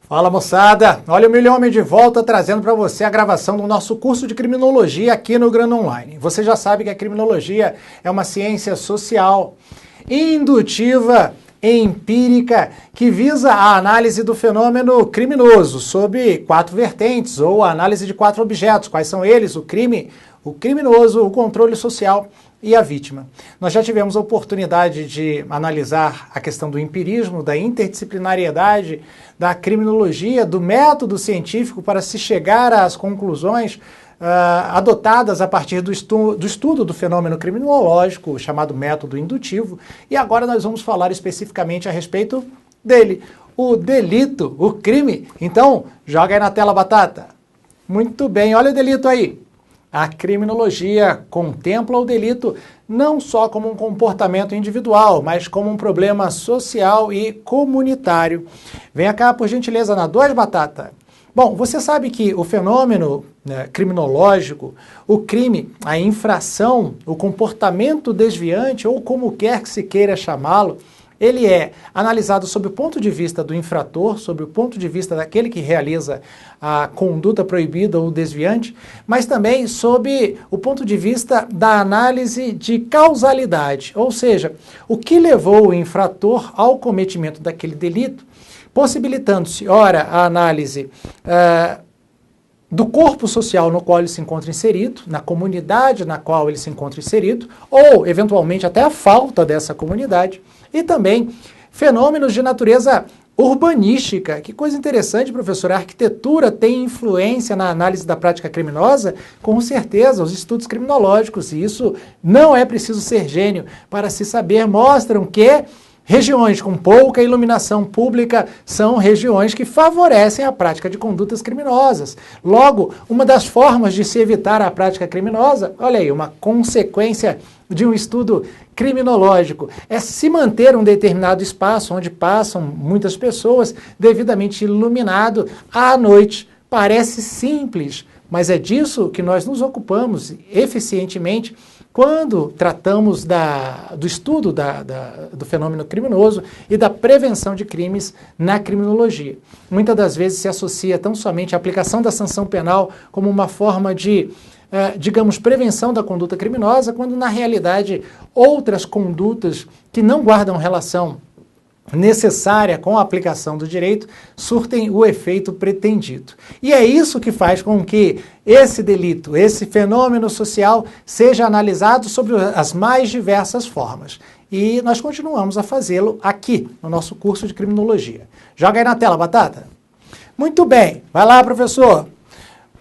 Fala, moçada! Olha o Milhão Homem de volta trazendo para você a gravação do nosso curso de criminologia aqui no Gran Online. Você já sabe que a criminologia é uma ciência social, indutiva, empírica, que visa a análise do fenômeno criminoso sob 4 vertentes, ou a análise de 4 objetos. Quais são eles? O crime, o criminoso, o controle social e a vítima. Nós já tivemos a oportunidade de analisar a questão do empirismo, da interdisciplinariedade, da criminologia, do método científico para se chegar às conclusões adotadas a partir do estudo do fenômeno criminológico, chamado método indutivo, e agora nós vamos falar especificamente a respeito dele, o delito, o crime. Então, joga aí na tela, Batata. Muito bem, olha o delito aí. A criminologia contempla o delito não só como um comportamento individual, mas como um problema social e comunitário. Venha cá, por gentileza, na 2, Batata. Bom, você sabe que o fenômeno criminológico, o crime, a infração, o comportamento desviante, ou como quer que se queira chamá-lo, ele é analisado sob o ponto de vista do infrator, sob o ponto de vista daquele que realiza a conduta proibida ou desviante, mas também sob o ponto de vista da análise de causalidade, ou seja, o que levou o infrator ao cometimento daquele delito, possibilitando-se, ora, a análise do corpo social no qual ele se encontra inserido, na comunidade na qual ele se encontra inserido, ou, eventualmente, até a falta dessa comunidade, e também fenômenos de natureza urbanística. Que coisa interessante, professor, a arquitetura tem influência na análise da prática criminosa? Com certeza, os estudos criminológicos, e isso não é preciso ser gênio para se saber, mostram que regiões com pouca iluminação pública são regiões que favorecem a prática de condutas criminosas. Logo, uma das formas de se evitar a prática criminosa, olha aí, uma consequência de um estudo criminológico, é se manter um determinado espaço onde passam muitas pessoas devidamente iluminado à noite. Parece simples, mas é disso que nós nos ocupamos eficientemente quando tratamos do estudo do fenômeno criminoso e da prevenção de crimes na criminologia. Muitas das vezes se associa tão somente a aplicação da sanção penal como uma forma de, digamos, prevenção da conduta criminosa, quando na realidade outras condutas que não guardam relação necessária com a aplicação do direito surtem o efeito pretendido. E é isso que faz com que esse delito, esse fenômeno social, seja analisado sobre as mais diversas formas. E nós continuamos a fazê-lo aqui, no nosso curso de criminologia. Joga aí na tela, Batata. Muito bem, vai lá, professor.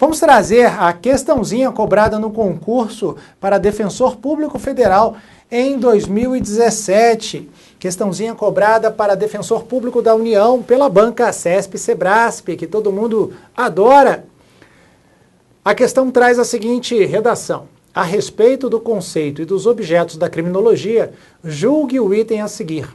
Vamos trazer a questãozinha cobrada no concurso para Defensor Público Federal em 2017. Questãozinha cobrada para Defensor Público da União pela banca CESP-Sebrasp, que todo mundo adora. A questão traz a seguinte redação. A respeito do conceito e dos objetos da criminologia, julgue o item a seguir.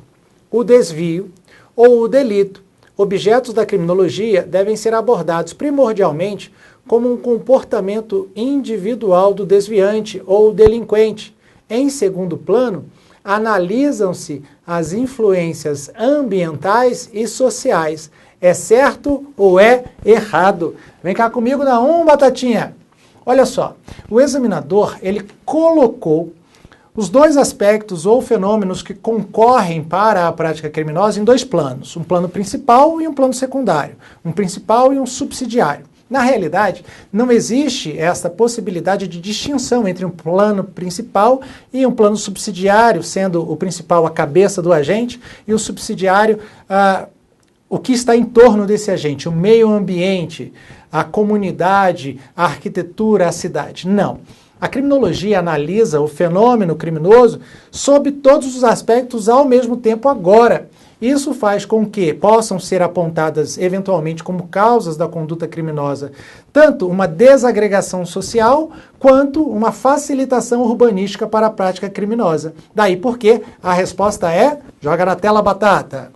O desvio ou o delito, objetos da criminologia, devem ser abordados primordialmente como um comportamento individual do desviante ou delinquente. Em segundo plano, analisam-se as influências ambientais e sociais. É certo ou é errado? Vem cá comigo na 1, Batatinha. Olha só, o examinador, ele colocou os 2 aspectos ou fenômenos que concorrem para a prática criminosa em 2 planos. Um plano principal e um plano secundário. Um principal e um subsidiário. Na realidade, não existe essa possibilidade de distinção entre um plano principal e um plano subsidiário, sendo o principal a cabeça do agente e o subsidiário o que está em torno desse agente, o meio ambiente, a comunidade, a arquitetura, a cidade. Não. A criminologia analisa o fenômeno criminoso sob todos os aspectos ao mesmo tempo agora. Isso faz com que possam ser apontadas eventualmente como causas da conduta criminosa tanto uma desagregação social quanto uma facilitação urbanística para a prática criminosa. Daí porque a resposta é, joga na tela, Batata.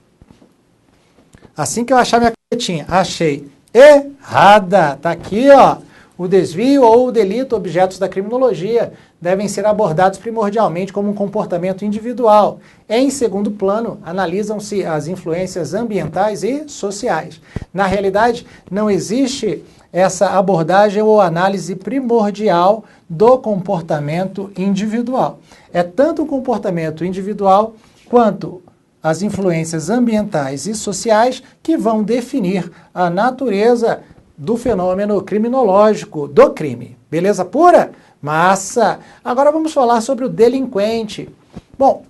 Assim que eu achar minha canetinha, achei errada. Tá aqui, ó. O desvio ou o delito, objetos da criminologia, devem ser abordados primordialmente como um comportamento individual. Em segundo plano, analisam-se as influências ambientais e sociais. Na realidade, não existe essa abordagem ou análise primordial do comportamento individual. É tanto o comportamento individual quanto as influências ambientais e sociais que vão definir a natureza do fenômeno criminológico, do crime. Beleza pura? Massa! Agora vamos falar sobre o delinquente. Bom,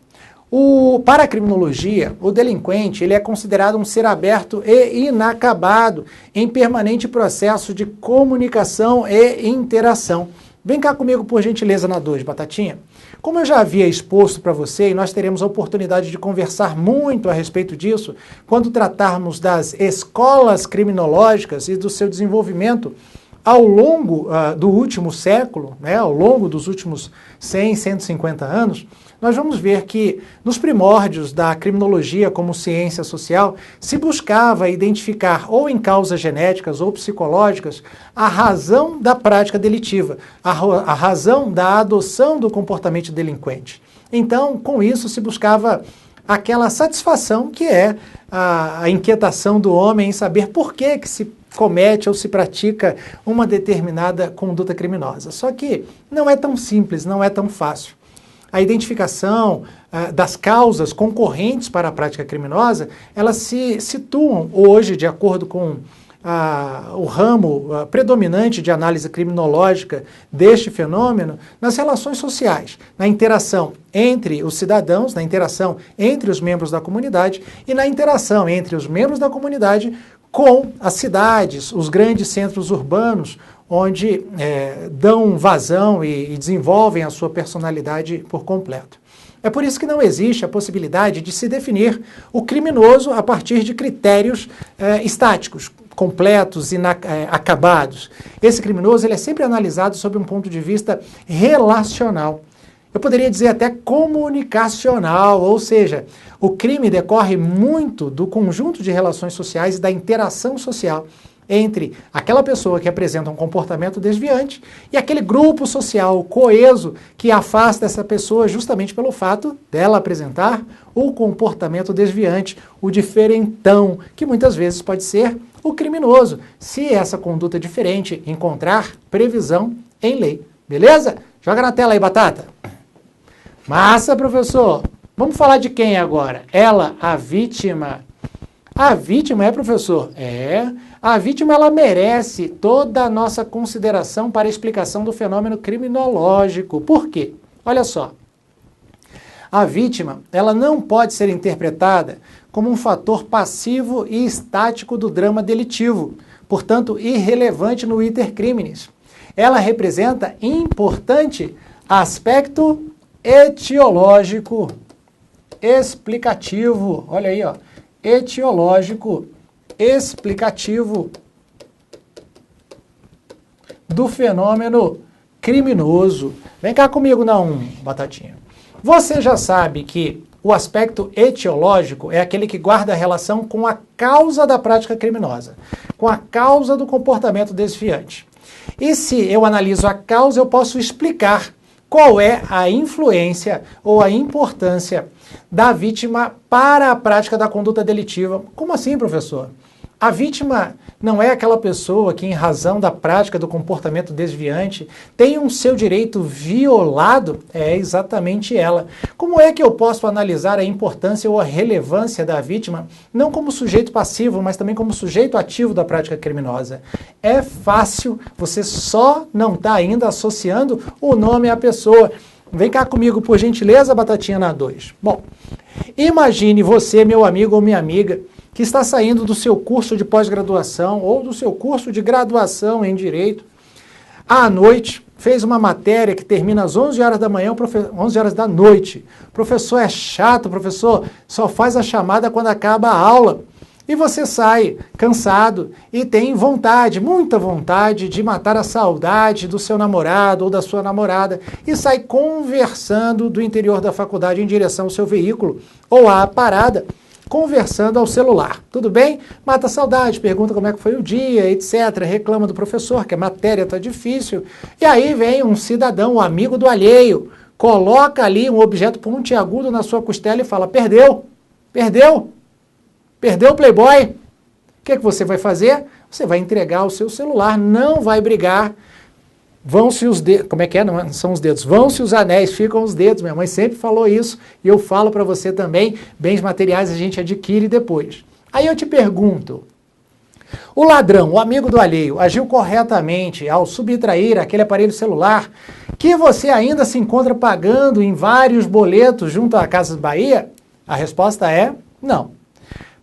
para a criminologia, o delinquente ele é considerado um ser aberto e inacabado, em permanente processo de comunicação e interação. Vem cá comigo, por gentileza, na 2, Batatinha. Como eu já havia exposto para você, e nós teremos a oportunidade de conversar muito a respeito disso, quando tratarmos das escolas criminológicas e do seu desenvolvimento ao longo do último século, né, ao longo dos últimos 100, 150 anos, nós vamos ver que nos primórdios da criminologia como ciência social, se buscava identificar ou em causas genéticas ou psicológicas a razão da prática delitiva, a razão da adoção do comportamento delinquente. Então, com isso se buscava aquela satisfação que é a inquietação do homem em saber por que se comete ou se pratica uma determinada conduta criminosa. Só que não é tão simples, não é tão fácil. A identificação das causas concorrentes para a prática criminosa, elas se situam hoje, de acordo com o ramo predominante de análise criminológica deste fenômeno, nas relações sociais, na interação entre os cidadãos, na interação entre os membros da comunidade e na interação entre os membros da comunidade com as cidades, os grandes centros urbanos, onde dão vazão e desenvolvem a sua personalidade por completo. É por isso que não existe a possibilidade de se definir o criminoso a partir de critérios estáticos, completos e acabados. Esse criminoso ele é sempre analisado sob um ponto de vista relacional. Eu poderia dizer até comunicacional, ou seja, o crime decorre muito do conjunto de relações sociais e da interação social entre aquela pessoa que apresenta um comportamento desviante e aquele grupo social coeso que afasta essa pessoa justamente pelo fato dela apresentar o comportamento desviante, o diferentão, que muitas vezes pode ser o criminoso, se essa conduta diferente encontrar previsão em lei. Beleza? Joga na tela aí, Batata. Massa, professor. Vamos falar de quem agora? Ela, a vítima. A vítima professor? A vítima ela merece toda a nossa consideração para a explicação do fenômeno criminológico. Por quê? Olha só. A vítima ela não pode ser interpretada como um fator passivo e estático do drama delitivo, portanto irrelevante no iter criminis. Ela representa importante aspecto etiológico, explicativo, olha aí, ó, etiológico, explicativo do fenômeno criminoso. Vem cá comigo na 1, Batatinha. Você já sabe que o aspecto etiológico é aquele que guarda a relação com a causa da prática criminosa, com a causa do comportamento desviante. E se eu analiso a causa, eu posso explicar qual é a influência ou a importância da vítima para a prática da conduta delitiva. Como assim, professor? A vítima não é aquela pessoa que, em razão da prática do comportamento desviante, tem um seu direito violado? É exatamente ela. Como é que eu posso analisar a importância ou a relevância da vítima, não como sujeito passivo, mas também como sujeito ativo da prática criminosa? É fácil, você só não está ainda associando o nome à pessoa. Vem cá comigo, por gentileza, Batatinha na 2. Bom, imagine você, meu amigo ou minha amiga, que está saindo do seu curso de pós-graduação ou do seu curso de graduação em Direito, à noite, fez uma matéria que termina às 11 horas da manhã, 11 horas da noite. O professor é chato, o professor só faz a chamada quando acaba a aula. E você sai cansado e tem vontade, muita vontade de matar a saudade do seu namorado ou da sua namorada e sai conversando do interior da faculdade em direção ao seu veículo ou à parada conversando ao celular. Tudo bem? Mata a saudade, pergunta como é que foi o dia, etc. Reclama do professor que a matéria está difícil. E aí vem um cidadão, um amigo do alheio, coloca ali um objeto pontiagudo na sua costela e fala, perdeu, perdeu, perdeu o Playboy. O que você vai fazer? Você vai entregar o seu celular, não vai brigar. Vão-se os dedos, como é que é? Não são os dedos, vão-se os anéis, ficam os dedos. Minha mãe sempre falou isso e eu falo para você também, bens materiais a gente adquire depois. Aí eu te pergunto, o ladrão, o amigo do alheio, agiu corretamente ao subtrair aquele aparelho celular que você ainda se encontra pagando em vários boletos junto à Casas Bahia? A resposta é não.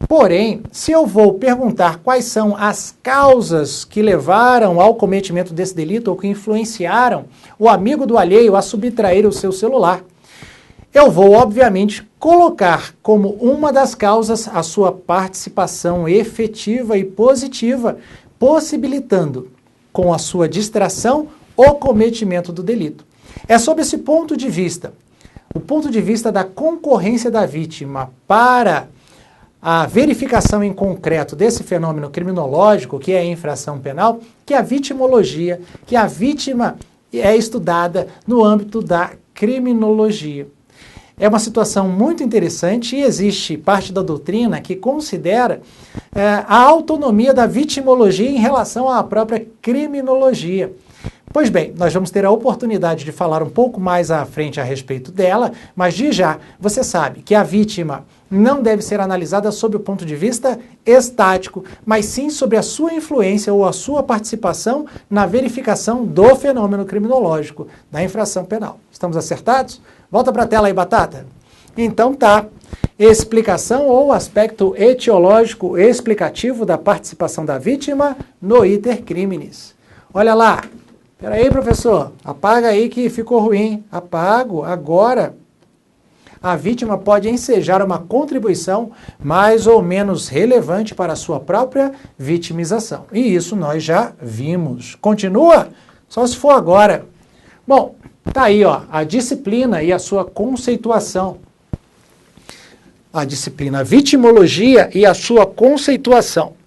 Porém, se eu vou perguntar quais são as causas que levaram ao cometimento desse delito ou que influenciaram o amigo do alheio a subtrair o seu celular, eu vou, obviamente, colocar como uma das causas a sua participação efetiva e positiva, possibilitando, com a sua distração, o cometimento do delito. É sob esse ponto de vista, o ponto de vista da concorrência da vítima para a verificação em concreto desse fenômeno criminológico, que é a infração penal, que a vitimologia, que a vítima é estudada no âmbito da criminologia. É uma situação muito interessante e existe parte da doutrina que considera a autonomia da vitimologia em relação à própria criminologia. Pois bem, nós vamos ter a oportunidade de falar um pouco mais à frente a respeito dela, mas de já, você sabe que a vítima não deve ser analisada sob o ponto de vista estático, mas sim sobre a sua influência ou a sua participação na verificação do fenômeno criminológico, da infração penal. Estamos acertados? Volta para a tela aí, Batata. Então tá, explicação ou aspecto etiológico explicativo da participação da vítima no iter criminis. Olha lá. Peraí, professor, apaga aí que ficou ruim. Apago, agora. A vítima pode ensejar uma contribuição mais ou menos relevante para a sua própria vitimização. E isso nós já vimos. Continua? Só se for agora. Bom, tá aí, ó, a disciplina e a sua conceituação. A disciplina vitimologia e a sua conceituação.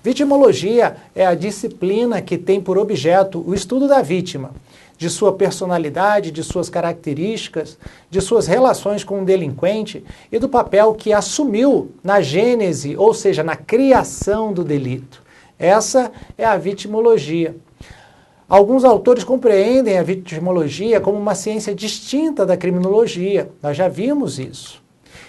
Vitimologia é a disciplina que tem por objeto o estudo da vítima, de sua personalidade, de suas características, de suas relações com o delinquente e do papel que assumiu na gênese, ou seja, na criação do delito. Essa é a vitimologia. Alguns autores compreendem a vitimologia como uma ciência distinta da criminologia. Nós já vimos isso.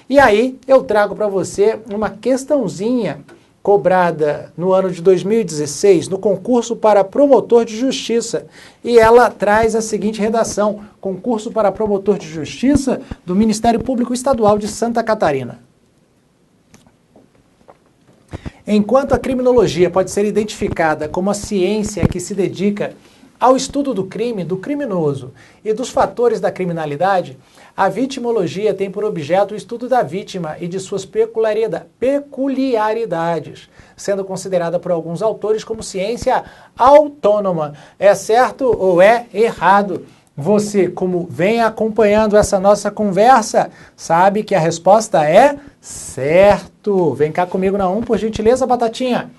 E aí eu trago para você uma questãozinha cobrada no ano de 2016, no concurso para promotor de justiça. E ela traz a seguinte redação: concurso para promotor de justiça do Ministério Público Estadual de Santa Catarina. Enquanto a criminologia pode ser identificada como a ciência que se dedica ao estudo do crime, do criminoso e dos fatores da criminalidade, a vitimologia tem por objeto o estudo da vítima e de suas peculiaridades, sendo considerada por alguns autores como ciência autônoma. É certo ou é errado? Você, como vem acompanhando essa nossa conversa, sabe que a resposta é certo. Vem cá comigo na 1, por gentileza, Batatinha.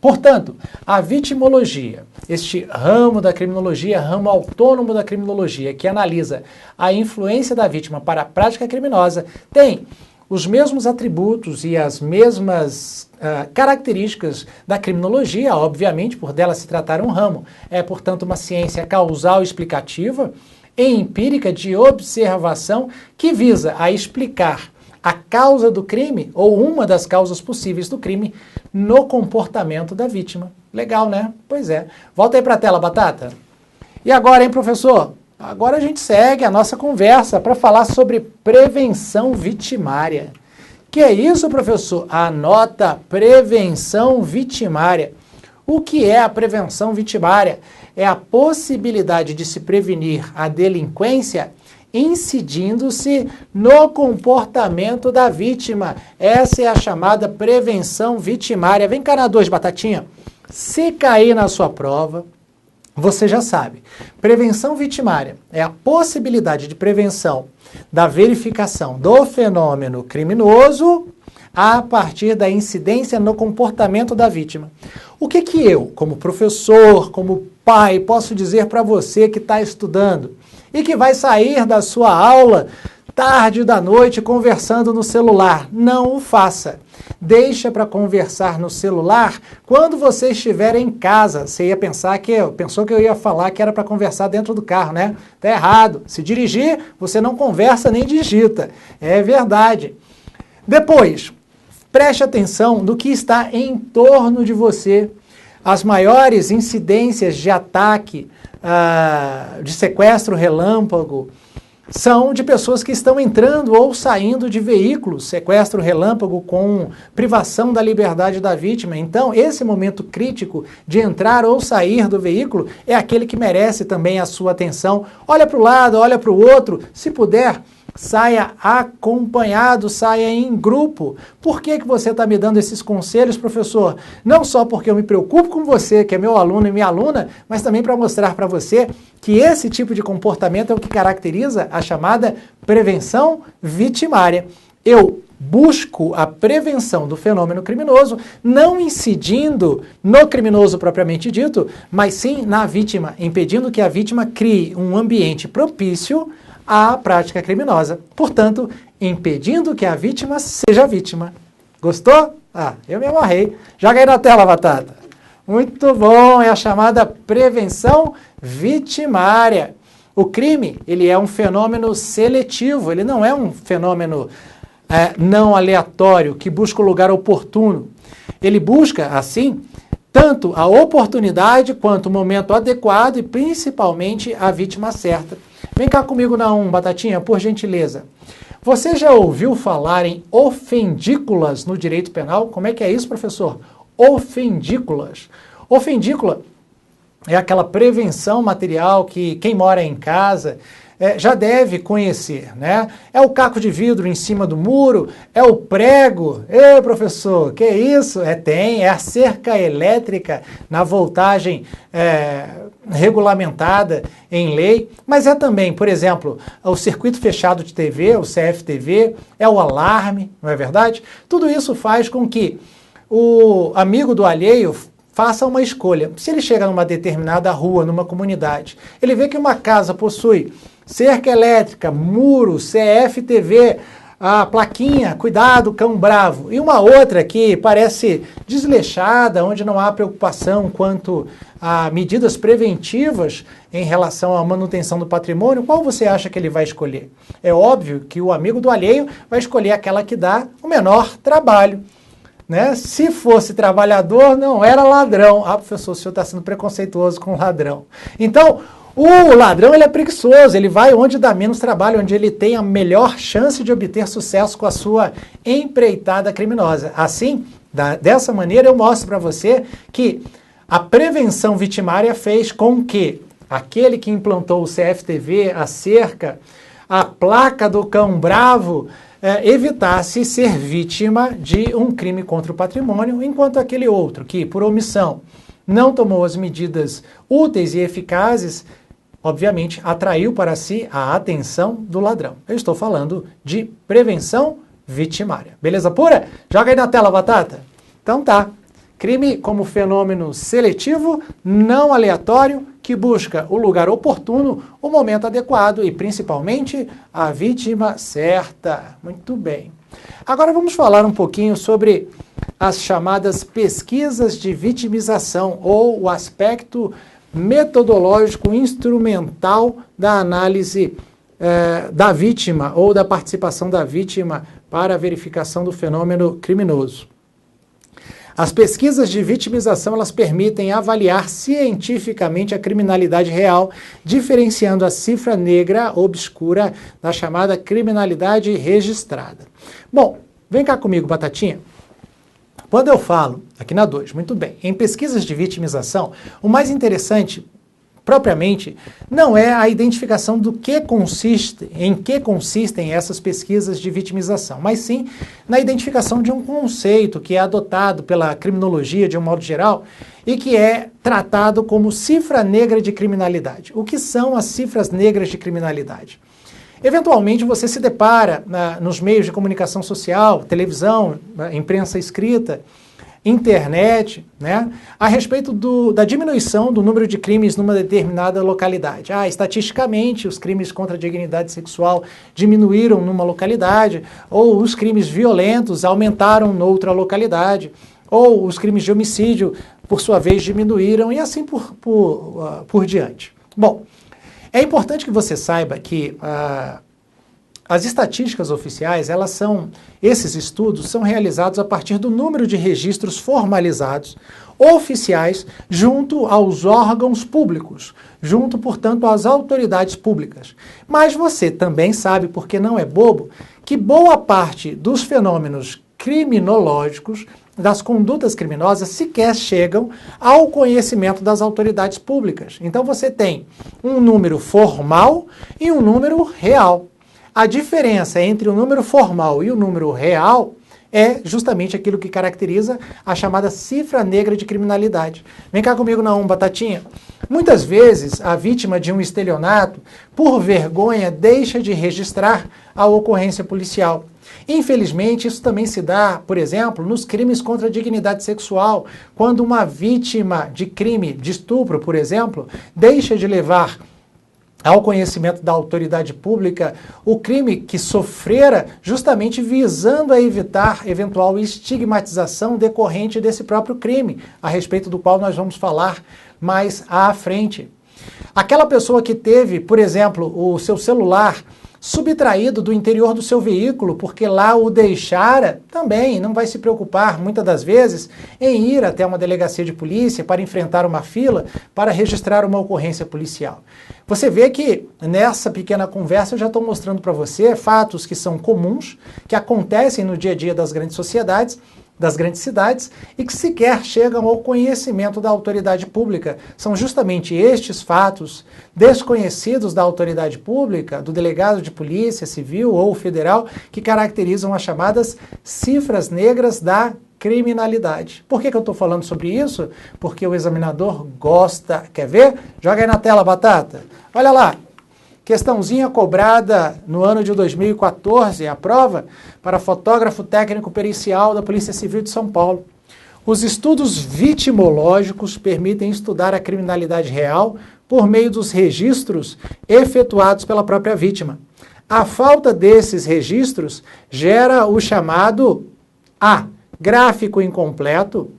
Portanto, a vitimologia, este ramo da criminologia, ramo autônomo da criminologia, que analisa a influência da vítima para a prática criminosa, tem os mesmos atributos e as mesmas características da criminologia, obviamente, por dela se tratar um ramo. É, portanto, uma ciência causal explicativa e empírica de observação que visa a explicar a causa do crime, ou uma das causas possíveis do crime, no comportamento da vítima. Legal, né? Pois é. Volta aí para a tela, Batata. E agora, hein, professor? Agora a gente segue a nossa conversa para falar sobre prevenção vitimária. Que é isso, professor? Anota, prevenção vitimária. O que é a prevenção vitimária? É a possibilidade de se prevenir a delinquência incidindo-se no comportamento da vítima. Essa é a chamada prevenção vitimária. Vem cá na 2, Batatinha. Se cair na sua prova, você já sabe. Prevenção vitimária é a possibilidade de prevenção da verificação do fenômeno criminoso a partir da incidência no comportamento da vítima. O que eu, como professor, como pai, posso dizer para você que está estudando e que vai sair da sua aula tarde da noite conversando no celular? Não o faça. Deixa para conversar no celular quando você estiver em casa. Você pensou que eu ia falar que era para conversar dentro do carro, né? Tá errado. Se dirigir, você não conversa nem digita. É verdade. Depois, preste atenção no que está em torno de você. As maiores incidências de ataque, de sequestro relâmpago, são de pessoas que estão entrando ou saindo de veículos, sequestro relâmpago com privação da liberdade da vítima. Então, esse momento crítico de entrar ou sair do veículo é aquele que merece também a sua atenção. Olha para o lado, olha para o outro, se puder, saia acompanhado, saia em grupo. Por que você está me dando esses conselhos, professor? Não só porque eu me preocupo com você, que é meu aluno e minha aluna, mas também para mostrar para você que esse tipo de comportamento é o que caracteriza a chamada prevenção vitimária. Eu busco a prevenção do fenômeno criminoso, não incidindo no criminoso propriamente dito, mas sim na vítima, impedindo que a vítima crie um ambiente propício à prática criminosa. Portanto, impedindo que a vítima seja vítima. Gostou? Eu me amarrei. Joga aí na tela, Batata. Muito bom, é a chamada prevenção vitimária. O crime, ele é um fenômeno seletivo, ele não é um fenômeno não aleatório, que busca o lugar oportuno. Ele busca, assim, tanto a oportunidade quanto o momento adequado e principalmente a vítima certa. Vem cá comigo na Batatinha, por gentileza. Você já ouviu falar em ofendículas no direito penal? Como é que é isso, professor? Ofendículas. Ofendícula é aquela prevenção material que quem mora em casa já deve conhecer, né? É o caco de vidro em cima do muro, é o prego. Ei, professor, que isso? É a cerca elétrica na voltagem regulamentada em lei, mas é também, por exemplo, o circuito fechado de TV, o CFTV, é o alarme, não é verdade? Tudo isso faz com que o amigo do alheio faça uma escolha. Se ele chega numa determinada rua, numa comunidade, ele vê que uma casa possui cerca elétrica, muro, CFTV, a plaquinha, cuidado, cão bravo, e uma outra que parece desleixada, onde não há preocupação quanto a medidas preventivas em relação à manutenção do patrimônio, qual você acha que ele vai escolher? É óbvio que o amigo do alheio vai escolher aquela que dá o menor trabalho. Né? Se fosse trabalhador, não era ladrão. Professor, o senhor está sendo preconceituoso com o ladrão. Então, o ladrão ele é preguiçoso, ele vai onde dá menos trabalho, onde ele tem a melhor chance de obter sucesso com a sua empreitada criminosa. Assim, dessa maneira eu mostro para você que a prevenção vitimária fez com que aquele que implantou o CFTV, a cerca, a placa do cão bravo, evitasse ser vítima de um crime contra o patrimônio, enquanto aquele outro que, por omissão, não tomou as medidas úteis e eficazes, obviamente, atraiu para si a atenção do ladrão. Eu estou falando de prevenção vitimária. Beleza pura? Joga aí na tela, Batata. Então tá. Crime como fenômeno seletivo, não aleatório, que busca o lugar oportuno, o momento adequado e, principalmente, a vítima certa. Muito bem. Agora vamos falar um pouquinho sobre as chamadas pesquisas de vitimização ou o aspecto metodológico instrumental da análise da vítima ou da participação da vítima para a verificação do fenômeno criminoso. As pesquisas de vitimização, elas permitem avaliar cientificamente a criminalidade real, diferenciando a cifra negra obscura da chamada criminalidade registrada. Bom, vem cá comigo, Batatinha. Quando eu falo, aqui na 2, muito bem, em pesquisas de vitimização, o mais interessante, propriamente, não é a identificação em que consistem essas pesquisas de vitimização, mas sim na identificação de um conceito que é adotado pela criminologia de um modo geral e que é tratado como cifra negra de criminalidade. O que são as cifras negras de criminalidade? Eventualmente você se depara nos meios de comunicação social, televisão, imprensa escrita, internet, né, a respeito da diminuição do número de crimes numa determinada localidade. Estatisticamente, os crimes contra a dignidade sexual diminuíram numa localidade, ou os crimes violentos aumentaram noutra localidade, ou os crimes de homicídio, por sua vez, diminuíram, e assim por diante. Bom, é importante que você saiba que as estatísticas oficiais, esses estudos são realizados a partir do número de registros formalizados, oficiais, junto aos órgãos públicos, junto, portanto, às autoridades públicas. Mas você também sabe, porque não é bobo, que boa parte dos fenômenos criminológicos, das condutas criminosas, sequer chegam ao conhecimento das autoridades públicas. Então você tem um número formal e um número real. A diferença entre o número formal e o número real é justamente aquilo que caracteriza a chamada cifra negra de criminalidade. Vem cá comigo na Batatinha. Muitas vezes, a vítima de um estelionato, por vergonha, deixa de registrar a ocorrência policial. Infelizmente, isso também se dá, por exemplo, nos crimes contra a dignidade sexual, quando uma vítima de crime de estupro, por exemplo, deixa de levar ao conhecimento da autoridade pública o crime que sofrera, justamente visando a evitar eventual estigmatização decorrente desse próprio crime, a respeito do qual nós vamos falar mais à frente. Aquela pessoa que teve, por exemplo, o seu celular subtraído do interior do seu veículo, porque lá o deixara, também não vai se preocupar, muitas das vezes, em ir até uma delegacia de polícia para enfrentar uma fila, para registrar uma ocorrência policial. Você vê que nessa pequena conversa eu já estou mostrando para você fatos que são comuns, que acontecem no dia a dia das grandes sociedades, das grandes cidades, e que sequer chegam ao conhecimento da autoridade pública. São justamente estes fatos desconhecidos da autoridade pública, do delegado de polícia civil ou federal, que caracterizam as chamadas cifras negras da criminalidade. Por que eu estou falando sobre isso? Porque o examinador gosta. Quer ver? Joga aí na tela, Batata. Olha lá. Questãozinha cobrada no ano de 2014, a prova para fotógrafo técnico pericial da Polícia Civil de São Paulo. Os estudos vitimológicos permitem estudar a criminalidade real por meio dos registros efetuados pela própria vítima. A falta desses registros gera o chamado A, gráfico incompleto,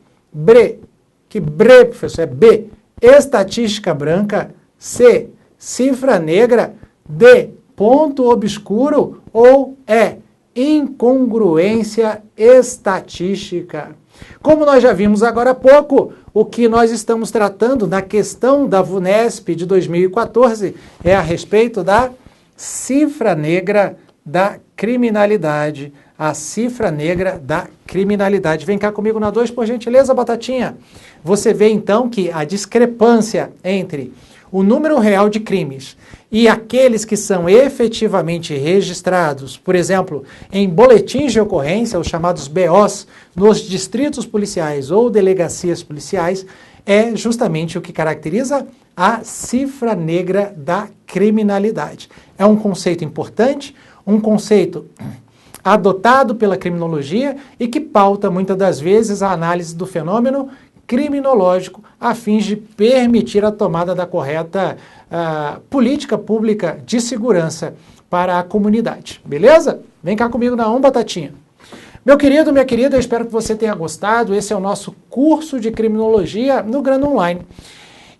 professor, é B, estatística branca, C, cifra negra, D, ponto obscuro, ou E, incongruência estatística. Como nós já vimos agora há pouco, o que nós estamos tratando na questão da VUNESP de 2014 é a respeito da cifra negra da criminalidade. A cifra negra da criminalidade. Vem cá comigo na 2, por gentileza, Batatinha. Você vê então que a discrepância entre o número real de crimes e aqueles que são efetivamente registrados, por exemplo, em boletins de ocorrência, os chamados BOs, nos distritos policiais ou delegacias policiais, é justamente o que caracteriza a cifra negra da criminalidade. É um conceito importante, um conceito adotado pela criminologia e que pauta muitas das vezes a análise do fenômeno criminológico a fim de permitir a tomada da correta política pública de segurança para a comunidade. Beleza? Vem cá comigo na Batatinha. Meu querido, minha querida, eu espero que você tenha gostado. Esse é o nosso curso de criminologia no Grana Online.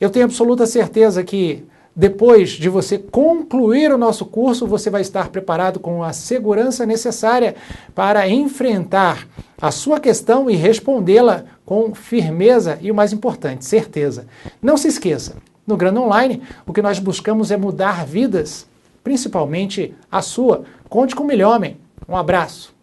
Eu tenho absoluta certeza que depois de você concluir o nosso curso, você vai estar preparado com a segurança necessária para enfrentar a sua questão e respondê-la com firmeza e, o mais importante, certeza. Não se esqueça, no Grana Online, o que nós buscamos é mudar vidas, principalmente a sua. Conte com o Milhomem. Um abraço.